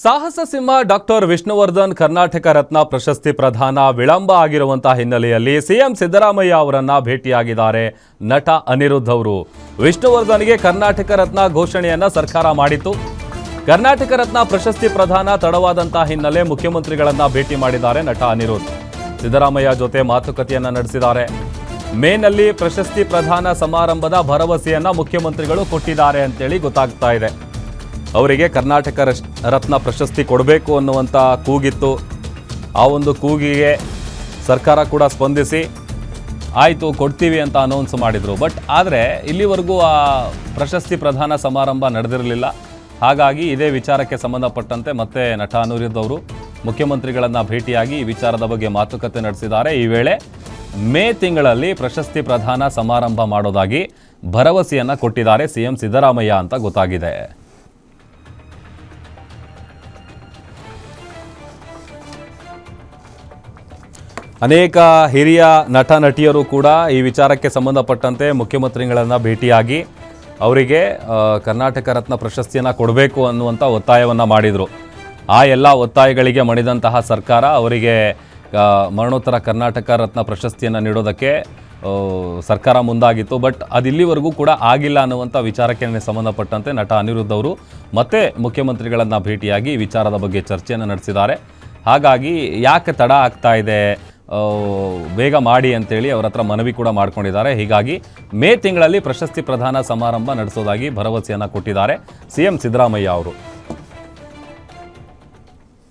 ಸಾಹಸ ಸಿಂಹ ಡಾಕ್ಟರ್ ವಿಷ್ಣುವರ್ಧನ್ ಕರ್ನಾಟಕ ರತ್ನ ಪ್ರಶಸ್ತಿ ಪ್ರದಾನ ವಿಳಂಬ ಆಗಿರುವಂತಹ ಹಿನ್ನೆಲೆಯಲ್ಲಿ ಸಿಎಂ ಸಿದ್ದರಾಮಯ್ಯ ಅವರನ್ನ ಭೇಟಿಯಾಗಿದ್ದಾರೆ ನಟ ಅನಿರುದ್ಧ್ ಅವರು. ವಿಷ್ಣುವರ್ಧನ್ಗೆ ಕರ್ನಾಟಕ ರತ್ನ ಘೋಷಣೆಯನ್ನ ಸರ್ಕಾರ ಮಾಡಿತ್ತು. ಕರ್ನಾಟಕ ರತ್ನ ಪ್ರಶಸ್ತಿ ಪ್ರದಾನ ತಡವಾದಂತಹ ಹಿನ್ನೆಲೆ ಮುಖ್ಯಮಂತ್ರಿಗಳನ್ನ ಭೇಟಿ ಮಾಡಿದ್ದಾರೆ ನಟ ಅನಿರುದ್ಧ್. ಸಿದ್ದರಾಮಯ್ಯ ಜೊತೆ ಮಾತುಕತೆಯನ್ನ ನಡೆಸಿದ್ದಾರೆ. ಮೇನಲ್ಲಿ ಪ್ರಶಸ್ತಿ ಪ್ರದಾನ ಸಮಾರಂಭದ ಭರವಸೆಯನ್ನ ಮುಖ್ಯಮಂತ್ರಿಗಳು ಕೊಟ್ಟಿದ್ದಾರೆ ಅಂತೇಳಿ ಗೊತ್ತಾಗ್ತಾ ಇದೆ. ಅವರಿಗೆ ಕರ್ನಾಟಕ ರತ್ನ ಪ್ರಶಸ್ತಿ ಕೊಡಬೇಕು ಅನ್ನುವಂಥ ಕೂಗಿತ್ತು. ಆ ಒಂದು ಕೂಗಿಗೆ ಸರ್ಕಾರ ಕೂಡ ಸ್ಪಂದಿಸಿ ಆಯಿತು ಕೊಡ್ತೀವಿ ಅಂತ ಅನೌನ್ಸ್ ಮಾಡಿದರು. ಆದರೆ ಇಲ್ಲಿವರೆಗೂ ಆ ಪ್ರಶಸ್ತಿ ಪ್ರದಾನ ಸಮಾರಂಭ ನಡೆದಿರಲಿಲ್ಲ. ಹಾಗಾಗಿ ಇದೇ ವಿಚಾರಕ್ಕೆ ಸಂಬಂಧಪಟ್ಟಂತೆ ಮತ್ತೆ ನಟ ಅನಿರುದ್ಧ್ ಅವರು ಮುಖ್ಯಮಂತ್ರಿಗಳನ್ನು ಭೇಟಿಯಾಗಿ ಈ ವಿಚಾರದ ಬಗ್ಗೆ ಮಾತುಕತೆ ನಡೆಸಿದ್ದಾರೆ. ಈ ವೇಳೆ ಮೇ ತಿಂಗಳಲ್ಲಿ ಪ್ರಶಸ್ತಿ ಪ್ರದಾನ ಸಮಾರಂಭ ಮಾಡೋದಾಗಿ ಭರವಸೆಯನ್ನು ಕೊಟ್ಟಿದ್ದಾರೆ ಸಿಎಂ ಸಿದ್ದರಾಮಯ್ಯ ಅಂತ ಗೊತ್ತಾಗಿದೆ. ಅನೇಕ ಹಿರಿಯ ನಟ ನಟಿಯರು ಕೂಡ ಈ ವಿಚಾರಕ್ಕೆ ಸಂಬಂಧಪಟ್ಟಂತೆ ಮುಖ್ಯಮಂತ್ರಿಗಳನ್ನು ಭೇಟಿಯಾಗಿ ಅವರಿಗೆ ಕರ್ನಾಟಕ ರತ್ನ ಪ್ರಶಸ್ತಿಯನ್ನು ಕೊಡಬೇಕು ಅನ್ನುವಂಥ ಒತ್ತಾಯವನ್ನು ಮಾಡಿದರು. ಆ ಎಲ್ಲ ಒತ್ತಾಯಗಳಿಗೆ ಮಣಿದಂತಹ ಸರ್ಕಾರ ಅವರಿಗೆ ಮರಣೋತ್ತರ ಕರ್ನಾಟಕ ರತ್ನ ಪ್ರಶಸ್ತಿಯನ್ನು ನೀಡೋದಕ್ಕೆ ಸರ್ಕಾರ ಮುಂದಾಗಿತ್ತು. ಅದಿಲ್ಲಿವರೆಗೂ ಕೂಡ ಆಗಿಲ್ಲ ಅನ್ನುವಂಥ ವಿಚಾರಕ್ಕೆ ಸಂಬಂಧಪಟ್ಟಂತೆ ನಟ ಅನಿರುದ್ಧ್ ಅವರು ಮತ್ತೆ ಮುಖ್ಯಮಂತ್ರಿಗಳನ್ನು ಭೇಟಿಯಾಗಿ ಈ ವಿಚಾರದ ಬಗ್ಗೆ ಚರ್ಚೆಯನ್ನು ನಡೆಸಿದ್ದಾರೆ. ಹಾಗಾಗಿ ಯಾಕೆ ತಡ ಆಗ್ತಾ ಇದೆ, ಬೇಗ ಮಾಡಿ ಅಂತೇಳಿ ಅವರ ಹತ್ರ ಮನವಿ ಕೂಡ ಮಾಡ್ಕೊಂಡಿದ್ದಾರೆ. ಹೀಗಾಗಿ ಮೇ ತಿಂಗಳಲ್ಲಿ ಪ್ರಶಸ್ತಿ ಪ್ರದಾನ ಸಮಾರಂಭ ನಡೆಸೋದಾಗಿ ಭರವಸೆಯನ್ನು ಕೊಟ್ಟಿದ್ದಾರೆ ಸಿಎಂ ಸಿದ್ದರಾಮಯ್ಯ ಅವರು.